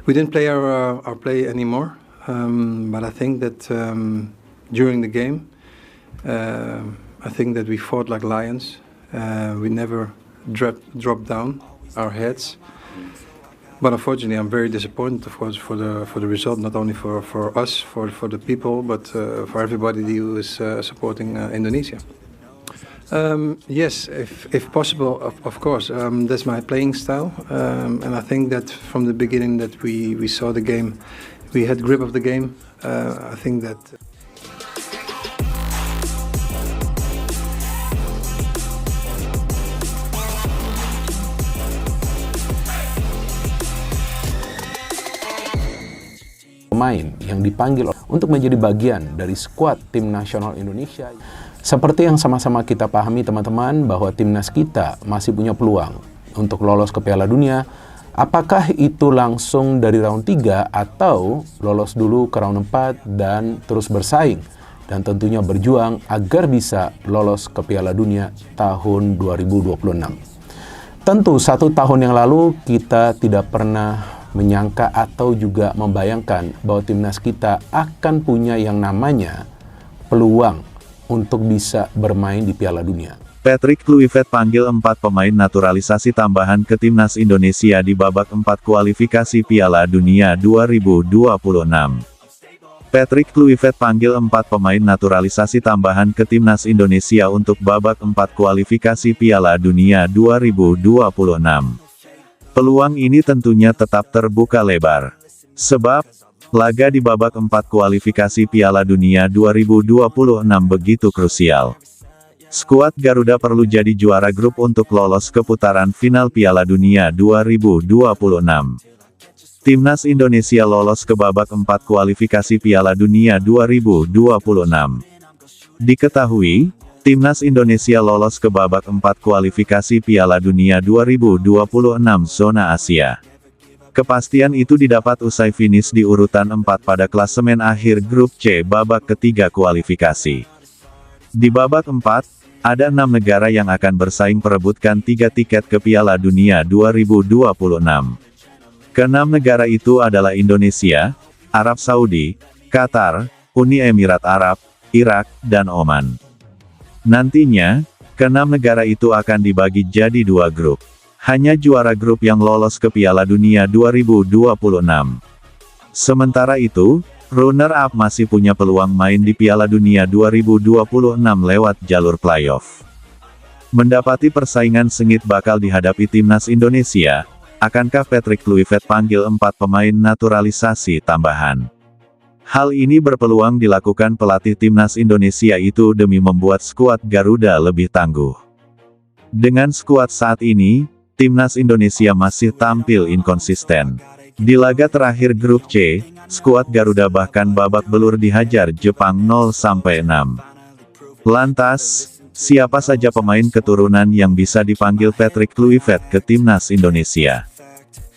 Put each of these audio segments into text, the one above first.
We didn't play our play anymore, but I think that during the game, I think that we fought like lions. We never dropped down our heads. But unfortunately, I'm very disappointed, of course, for the result. Not only for us, for the people, but for everybody who is supporting Indonesia. Yes, if possible, of course. That's my playing style, and I think that from the beginning that we saw the game, we had grip of the game. I think that. Pemain yang dipanggil untuk menjadi bagian dari skuad tim nasional Indonesia. Seperti yang sama-sama kita pahami teman-teman, bahwa timnas kita masih punya peluang untuk lolos ke Piala Dunia. Apakah itu langsung dari round 3 atau lolos dulu ke round 4 dan terus bersaing dan tentunya berjuang agar bisa lolos ke Piala Dunia tahun 2026. Tentu 1 tahun yang lalu kita tidak pernah menyangka atau juga membayangkan bahwa timnas kita akan punya yang namanya peluang untuk bisa bermain di Piala Dunia. Patrick Kluivert panggil 4 pemain naturalisasi tambahan ke timnas Indonesia di babak 4 kualifikasi Piala Dunia 2026. Patrick Kluivert panggil 4 pemain naturalisasi tambahan ke timnas Indonesia untuk babak 4 kualifikasi Piala Dunia 2026. Peluang ini tentunya tetap terbuka lebar. Sebab, laga di babak 4 kualifikasi Piala Dunia 2026 begitu krusial. Skuad Garuda perlu jadi juara grup untuk lolos ke putaran final Piala Dunia 2026. Timnas Indonesia lolos ke babak 4 kualifikasi Piala Dunia 2026. Diketahui, Timnas Indonesia lolos ke babak 4 kualifikasi Piala Dunia 2026 zona Asia. Kepastian itu didapat usai finish di urutan 4 pada klasemen akhir grup C babak ketiga kualifikasi. Di babak 4, ada 6 negara yang akan bersaing perebutkan 3 tiket ke Piala Dunia 2026. Ke-6 negara itu adalah Indonesia, Arab Saudi, Qatar, Uni Emirat Arab, Irak, dan Oman. Nantinya, ke-6 negara itu akan dibagi jadi 2 grup. Hanya juara grup yang lolos ke Piala Dunia 2026. Sementara itu, runner-up masih punya peluang main di Piala Dunia 2026 lewat jalur playoff. Mendapati persaingan sengit bakal dihadapi timnas Indonesia, akankah Patrick Kluivert panggil 4 pemain naturalisasi tambahan? Hal ini berpeluang dilakukan pelatih timnas Indonesia itu demi membuat skuad Garuda lebih tangguh. Dengan skuad saat ini, timnas Indonesia masih tampil inkonsisten. Di laga terakhir grup C, skuad Garuda bahkan babak belur dihajar Jepang 0-6. Lantas, siapa saja pemain keturunan yang bisa dipanggil Patrick Kluivert ke timnas Indonesia?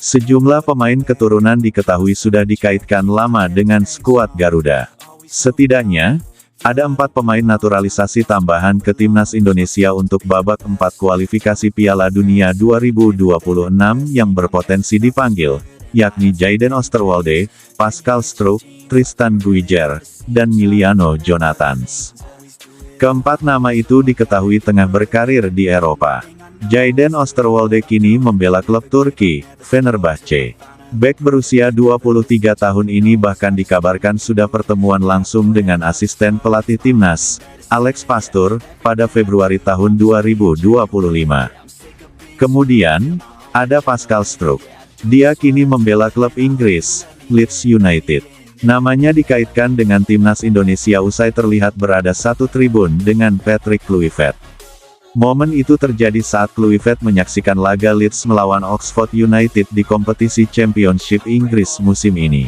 Sejumlah pemain keturunan diketahui sudah dikaitkan lama dengan skuad Garuda. Setidaknya, ada 4 pemain naturalisasi tambahan ke timnas Indonesia untuk babak 4 kualifikasi Piala Dunia 2026 yang berpotensi dipanggil, yakni Jayden Osterwolde, Pascal Struijk, Tristan Guijer, dan Miliano Jonathans. Keempat nama itu diketahui tengah berkarir di Eropa. Jayden Osterwolde kini membela klub Turki, Fenerbahce. Bek berusia 23 tahun ini bahkan dikabarkan sudah pertemuan langsung dengan asisten pelatih timnas, Alex Pastur, pada Februari tahun 2025. Kemudian, ada Pascal Struijk. Dia kini membela klub Inggris, Leeds United. Namanya dikaitkan dengan timnas Indonesia usai terlihat berada satu tribun dengan Patrick Kluivert. Momen itu terjadi saat Kluivert menyaksikan laga Leeds melawan Oxford United di kompetisi Championship Inggris musim ini.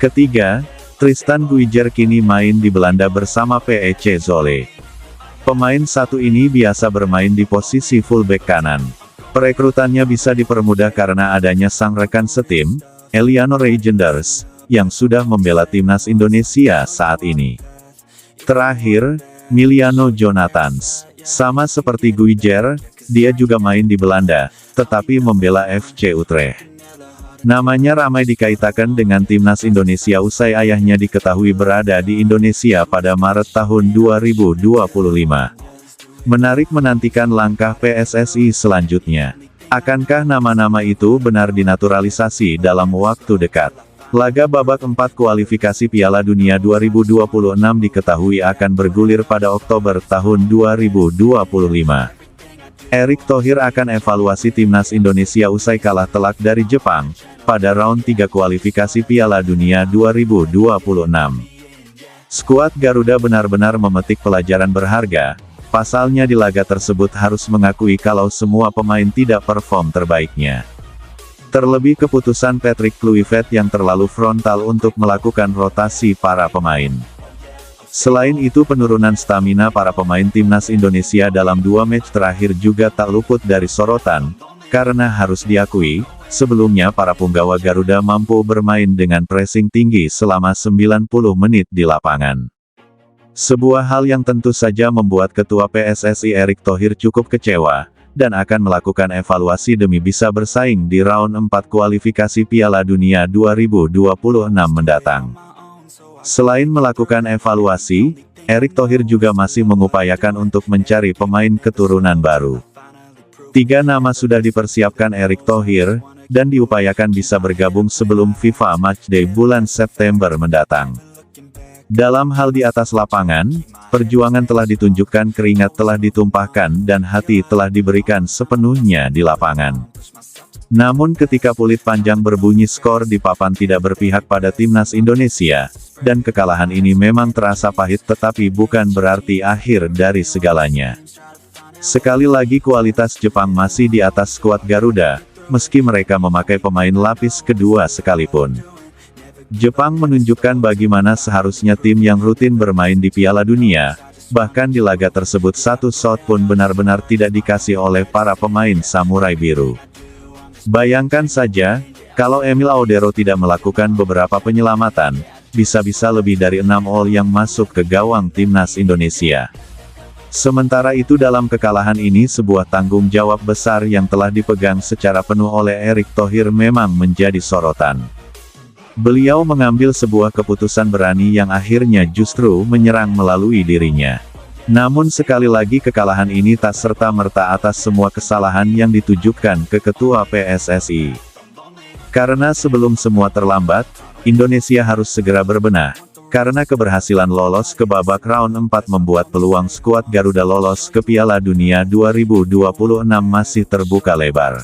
Ketiga, Tristan Guijer kini main di Belanda bersama PEC Zwolle. Pemain satu ini biasa bermain di posisi fullback kanan. Perekrutannya bisa dipermudah karena adanya sang rekan setim, Eliano Reijenders, yang sudah membela timnas Indonesia saat ini. Terakhir, Miliano Jonathans. Sama seperti Guijer, dia juga main di Belanda, tetapi membela FC Utrecht. Namanya ramai dikaitakan dengan timnas Indonesia usai ayahnya diketahui berada di Indonesia pada Maret tahun 2025. Menarik menantikan langkah PSSI selanjutnya. Akankah nama-nama itu benar dinaturalisasi dalam waktu dekat? Laga babak 4 kualifikasi Piala Dunia 2026 diketahui akan bergulir pada Oktober tahun 2025. Erick Thohir akan evaluasi timnas Indonesia usai kalah telak dari Jepang, pada round 3 kualifikasi Piala Dunia 2026. Skuad Garuda benar-benar memetik pelajaran berharga, pasalnya di laga tersebut harus mengakui kalau semua pemain tidak perform terbaiknya. Terlebih keputusan Patrick Kluivert yang terlalu frontal untuk melakukan rotasi para pemain. Selain itu penurunan stamina para pemain timnas Indonesia dalam 2 match terakhir juga tak luput dari sorotan, karena harus diakui, sebelumnya para punggawa Garuda mampu bermain dengan pressing tinggi selama 90 menit di lapangan. Sebuah hal yang tentu saja membuat Ketua PSSI Erick Thohir cukup kecewa, dan akan melakukan evaluasi demi bisa bersaing di round 4 kualifikasi Piala Dunia 2026 mendatang. Selain melakukan evaluasi, Erick Thohir juga masih mengupayakan untuk mencari pemain keturunan baru. 3 nama sudah dipersiapkan Erick Thohir, dan diupayakan bisa bergabung sebelum FIFA Matchday bulan September mendatang. Dalam hal di atas lapangan, perjuangan telah ditunjukkan, keringat telah ditumpahkan dan hati telah diberikan sepenuhnya di lapangan. Namun ketika peluit panjang berbunyi skor di papan tidak berpihak pada timnas Indonesia, dan kekalahan ini memang terasa pahit tetapi bukan berarti akhir dari segalanya. Sekali lagi kualitas Jepang masih di atas skuad Garuda, meski mereka memakai pemain lapis kedua sekalipun. Jepang menunjukkan bagaimana seharusnya tim yang rutin bermain di Piala Dunia, bahkan di laga tersebut satu shot pun benar-benar tidak dikasih oleh para pemain Samurai Biru. Bayangkan saja, kalau Emil Audero tidak melakukan beberapa penyelamatan, bisa-bisa lebih dari 6 gol yang masuk ke gawang timnas Indonesia. Sementara itu dalam kekalahan ini sebuah tanggung jawab besar yang telah dipegang secara penuh oleh Erick Thohir memang menjadi sorotan. Beliau mengambil sebuah keputusan berani yang akhirnya justru menyerang melalui dirinya. Namun sekali lagi kekalahan ini tak serta-merta atas semua kesalahan yang ditujukan ke Ketua PSSI. Karena sebelum semua terlambat, Indonesia harus segera berbenah, karena keberhasilan lolos ke babak round 4 membuat peluang skuad Garuda lolos ke Piala Dunia 2026 masih terbuka lebar.